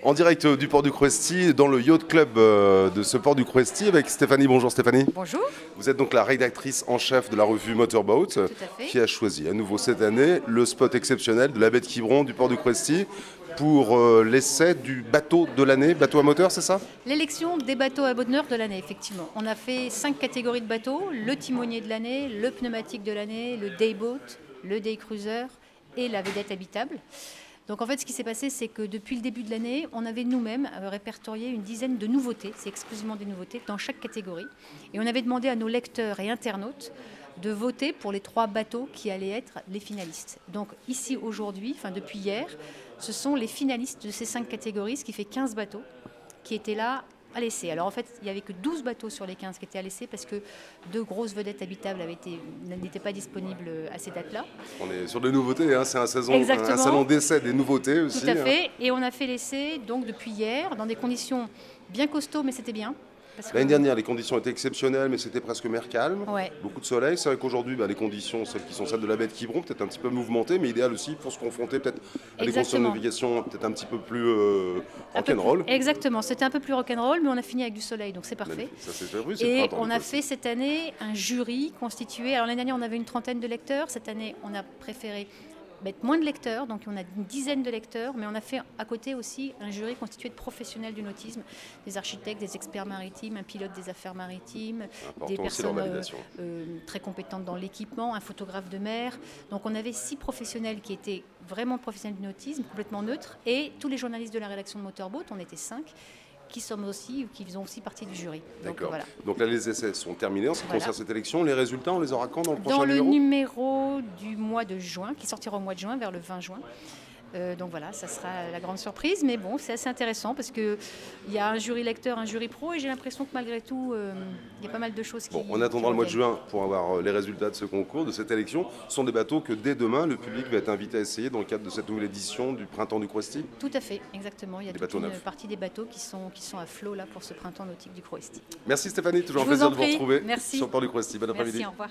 En direct du port du Crouesty, dans le Yacht Club de ce port du Crouesty, avec Stéphanie. Bonjour Stéphanie. Bonjour. Vous êtes donc la rédactrice en chef de la revue Motorboat, qui a choisi à nouveau cette année le spot exceptionnel de la baie de Quiberon du port du Crouesty pour l'essai du bateau de l'année, bateau à moteur, c'est ça? L'élection des bateaux à moteur de l'année, effectivement. On a fait 5 catégories de bateaux: le timonier de l'année, le pneumatique de l'année, le dayboat, le day cruiser et la vedette habitable. Donc en fait, ce qui s'est passé, c'est que depuis le début de l'année, on avait nous-mêmes répertorié une dizaine de nouveautés, c'est exclusivement des nouveautés, dans chaque catégorie. Et on avait demandé à nos lecteurs et internautes de voter pour les 3 bateaux qui allaient être les finalistes. Donc ici, aujourd'hui, enfin depuis hier, ce sont les finalistes de ces 5 catégories, ce qui fait 15 bateaux qui étaient là à l'essai. Alors en fait, il n'y avait que 12 bateaux sur les 15 qui étaient à l'essai parce que 2 grosses vedettes habitables n'étaient pas disponibles à ces dates-là. On est sur des nouveautés, hein, c'est un salon d'essai des nouveautés aussi. Tout à fait, et on a fait l'essai donc depuis hier dans des conditions bien costauds, mais c'était bien. L'année dernière, les conditions étaient exceptionnelles, mais c'était presque mer calme. Ouais. Beaucoup de soleil. C'est vrai qu'aujourd'hui, les conditions, celles qui sont celles de la baie de Quiberon, peut-être un petit peu mouvementées, mais idéal aussi pour se confronter peut-être à des conditions de navigation peut-être un petit peu plus rock'n'roll. Exactement, c'était un peu plus rock'n'roll, mais on a fini avec du soleil, donc c'est parfait. Et on a fait cette année un jury constitué. Alors l'année dernière, on avait une trentaine de lecteurs. Cette année, on a préféré mettre moins de lecteurs, donc on a une dizaine de lecteurs, mais on a fait à côté aussi un jury constitué de professionnels du nautisme, des architectes, des experts maritimes, un pilote des affaires maritimes, des personnes très compétentes dans l'équipement, un photographe de mer. Donc on avait 6 professionnels qui étaient vraiment professionnels du nautisme, complètement neutres, et tous les journalistes de la rédaction de Motorboat, on était 5, qui faisont aussi partie du jury. D'accord. Voilà. Donc là, les essais sont terminés en ce qui concerne cette élection. Les résultats, on les aura quand dans le prochain numéro? Dans le numéro du mois de juin, qui sortira au mois de juin, vers le 20 juin. Donc voilà, ça sera la grande surprise. Mais bon, c'est assez intéressant parce qu'il y a un jury lecteur, un jury pro, et j'ai l'impression que malgré tout, il y a pas mal de choses qui... Bon, on attendra le mois de juin pour avoir les résultats de ce concours, de cette élection. Ce sont des bateaux que dès demain, le public va être invité à essayer dans le cadre de cette nouvelle édition du Printemps du Crouesty. Tout à fait, exactement. Il y a toute une partie des bateaux qui sont à flot là pour ce Printemps nautique du Crouesty. Merci Stéphanie, toujours un plaisir de vous retrouver sur le port du Crouesty. Bon après-midi. Merci, au revoir.